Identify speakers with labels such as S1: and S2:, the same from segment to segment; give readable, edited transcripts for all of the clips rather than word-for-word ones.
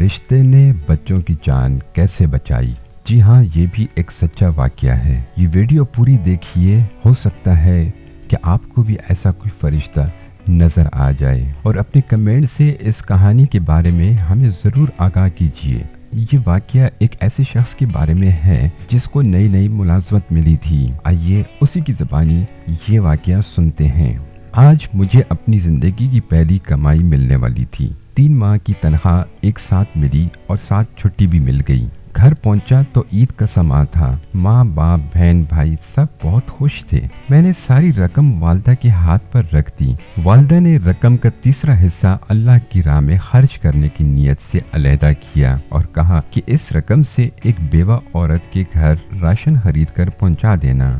S1: فرشتے نے بچوں کی جان کیسے بچائی؟ جی ہاں، یہ بھی ایک سچا واقعہ ہے۔ یہ ویڈیو پوری دیکھیے، ہو سکتا ہے کہ آپ کو بھی ایسا کوئی فرشتہ نظر آ جائے، اور اپنے کمنٹ سے اس کہانی کے بارے میں ہمیں ضرور آگاہ کیجیے۔ یہ واقعہ ایک ایسے شخص کے بارے میں ہے جس کو نئی ملازمت ملی تھی۔ آئیے اسی کی زبانی یہ واقعہ سنتے ہیں۔ آج مجھے اپنی زندگی کی پہلی کمائی ملنے والی تھی۔ 3 ماہ کی تنخواہ ایک ساتھ ملی اور ساتھ چھٹی بھی مل گئی۔ گھر پہنچا تو عید کا سماں تھا۔ ماں باپ بہن بھائی سب بہت خوش تھے۔ میں نے ساری رقم والدہ کے ہاتھ پر رکھ دی۔ والدہ نے رقم کا تیسرا حصہ اللہ کی راہ میں خرچ کرنے کی نیت سے علیحدہ کیا اور کہا کہ اس رقم سے ایک بیوہ عورت کے گھر راشن خرید کر پہنچا دینا،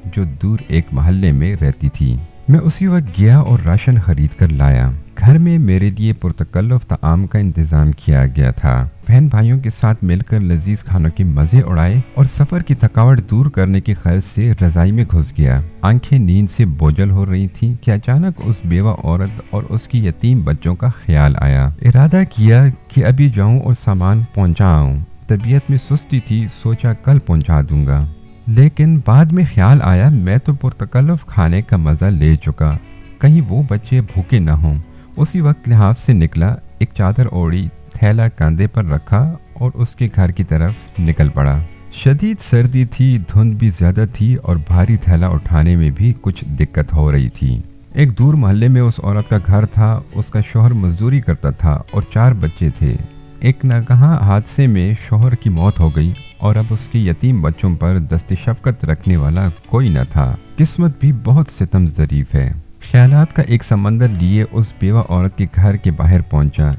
S1: جو دور ایک محلے میں رہتی تھی۔ میں اسی وقت گیا اور راشن خرید کر لایا۔ گھر میں میرے لیے پرتکلف طعام کا انتظام کیا گیا تھا۔ بہن بھائیوں کے ساتھ مل کر لذیذ کھانوں کے مزے اڑائے اور سفر کی تھکاوٹ دور کرنے کی غرض سے رضائی میں گھس گیا۔ آنکھیں نیند سے بوجھل ہو رہی تھیں کہ اچانک اس بیوہ عورت اور اس کی یتیم بچوں کا خیال آیا۔ ارادہ کیا کہ ابھی جاؤں اور سامان پہنچا آؤں۔ طبیعت میں سستی تھی، سوچا کل پہنچا دوں گا، لیکن بعد میں خیال آیا میں تو پرتکلف کھانے کا مزہ لے چکا، کہیں وہ بچے بھوکے نہ ہوں۔ اسی وقت لحاف سے نکلا، ایک چادر اوڑی، تھیلا کاندھے پر رکھا اور اس کے گھر کی طرف نکل پڑا۔ شدید سردی تھی، دھند بھی زیادہ تھی اور بھاری تھیلا اٹھانے میں بھی کچھ دقت ہو رہی تھی۔ ایک دور محلے میں اس عورت کا گھر تھا۔ اس کا شوہر مزدوری کرتا تھا اور 4 بچے تھے۔ ایک ناگہاں حادثے میں شوہر کی موت ہو گئی اور اب اس کے یتیم بچوں پر دست شفقت رکھنے والا کوئی نہ تھا۔ قسمت بھی بہت ستم ظریف ہے۔ خیالات کا ایک سمندر لیے اس بیوہ عورت کے گھر کے باہر پہنچا۔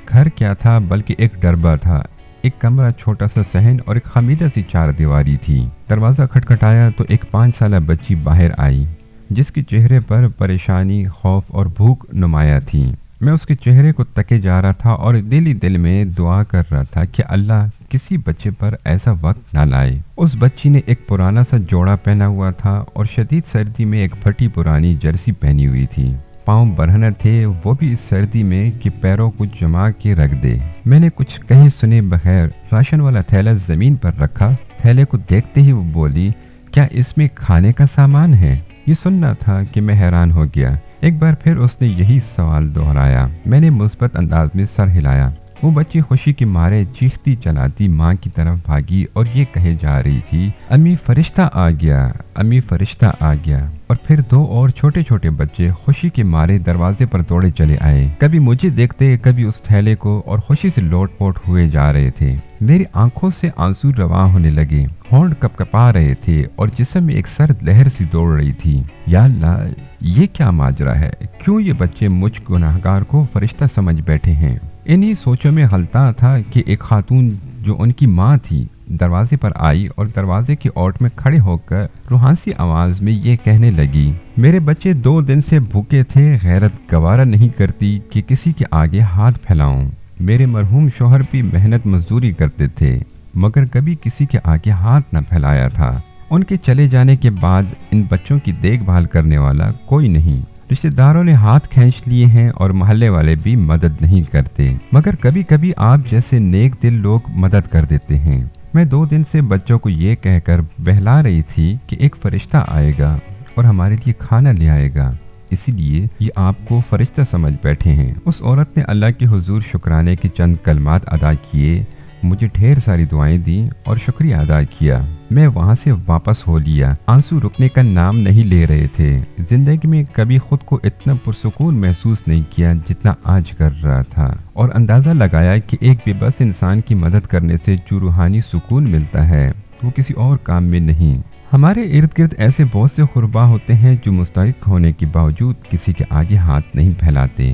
S1: گھر کیا تھا بلکہ ایک ڈربہ تھا۔ ایک کمرہ، چھوٹا سا صحن اور ایک خمیدہ سی 4 دیواری تھی۔ دروازہ کھٹکھٹایا تو ایک 5 سالہ بچی باہر آئی، جس کے چہرے پر پریشانی، خوف اور بھوک نمایاں تھی۔ میں اس کے چہرے کو تکے جا رہا تھا اور دل میں دعا کر رہا تھا کہ اللہ کسی بچے پر ایسا وقت نہ لائے۔ اس بچی نے ایک پرانا سا جوڑا پہنا ہوا تھا اور شدید سردی میں ایک پھٹی پرانی جرسی پہنی ہوئی تھی۔ پاؤں برہنہ تھے، وہ بھی اس سردی میں کہ پیروں کو جما کے رکھ دے۔ میں نے کچھ کہے سنے بغیر راشن والا تھیلا زمین پر رکھا۔ تھیلے کو دیکھتے ہی وہ بولی، کیا اس میں کھانے کا سامان ہے؟ یہ سننا تھا کہ میں حیران ہو گیا۔ ایک بار پھر اس نے یہی سوال دہرایا۔ میں نے مثبت انداز میں سر ہلایا۔ وہ بچی خوشی کے مارے چیختی چلاتی ماں کی طرف بھاگی اور یہ کہے جا رہی تھی، امی فرشتہ آ گیا، امی فرشتہ آ گیا۔ اور پھر 2 اور چھوٹے بچے خوشی کے مارے دروازے پر دوڑے چلے آئے، کبھی مجھے دیکھتے کبھی اس تھیلے کو، اور خوشی سے لوٹ پوٹ ہوئے جا رہے تھے۔ میری آنکھوں سے آنسو رواں ہونے لگے، ہونٹ کپکپا رہے تھے اور جسم میں ایک سرد لہر سی دوڑ رہی تھی۔ یا اللہ، یہ کیا ماجرا ہے؟ کیوں یہ بچے مجھ گناہگار کو فرشتہ سمجھ بیٹھے ہیں؟ انہی سوچوں میں غلطاں تھا کہ ایک خاتون جو ان کی ماں تھی دروازے پر آئی اور دروازے کی اوٹ میں کھڑے ہو کر روحانسی آواز میں یہ کہنے لگی، میرے بچے 2 دن سے بھوکے تھے، غیرت گوارا نہیں کرتی کہ کسی کے آگے ہاتھ پھیلاؤں۔ میرے مرحوم شوہر بھی محنت مزدوری کرتے تھے مگر کبھی کسی کے آگے ہاتھ نہ پھیلایا تھا۔ ان کے چلے جانے کے بعد ان بچوں کی دیکھ بھال کرنے والا کوئی نہیں۔ رشتہ داروں نے ہاتھ کھینچ لیے ہیں اور محلے والے بھی مدد نہیں کرتے، مگر کبھی کبھی آپ جیسے نیک دل لوگ مدد کر دیتے ہیں۔ میں 2 دن سے بچوں کو یہ کہہ کر بہلا رہی تھی کہ ایک فرشتہ آئے گا اور ہمارے لیے کھانا لے آئے گا، اسی لیے یہ آپ کو فرشتہ سمجھ بیٹھے ہیں۔ اس عورت نے اللہ کے حضور شکرانے کے چند کلمات ادا کیے، مجھے ڈھیر ساری دعائیں دیں اور شکریہ ادا کیا۔ میں وہاں سے واپس ہو لیا۔ آنسو رکنے کا نام نہیں لے رہے تھے۔ زندگی میں کبھی خود کو اتنا پرسکون محسوس نہیں کیا جتنا آج کر رہا تھا، اور اندازہ لگایا کہ ایک بے بس انسان کی مدد کرنے سے جو روحانی سکون ملتا ہے وہ کسی اور کام میں نہیں۔ ہمارے ارد گرد ایسے بہت سے غربا ہوتے ہیں جو مستحق ہونے کے باوجود کسی کے آگے ہاتھ نہیں پھیلاتے،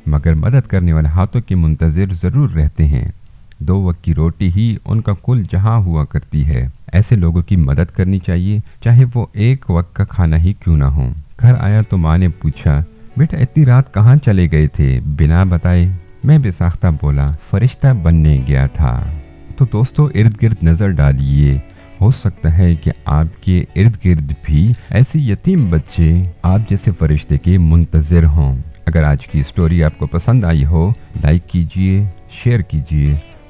S1: مگر مدد کرنے والے ہاتھوں کے منتظر ضرور رہتے ہیں۔ 2 وقت کی روٹی ہی ان کا کل جہاں ہوا کرتی ہے۔ ایسے لوگوں کی مدد کرنی چاہیے، چاہے وہ 1 وقت کا کھانا ہی کیوں نہ ہو۔ گھر آیا تو ماں نے پوچھا، بیٹا اتنی رات کہاں چلے گئے تھے بنا بتائے؟ میں بے ساختہ بولا، فرشتہ بننے گیا تھا۔ تو دوستو، ارد گرد نظر ڈالیے، ہو سکتا ہے کہ آپ کے ارد گرد بھی ایسے یتیم بچے آپ جیسے فرشتے کے منتظر ہوں۔ اگر آج کی سٹوری آپ کو پسند آئی ہو، لائک کیجئے، شیئر کیجئے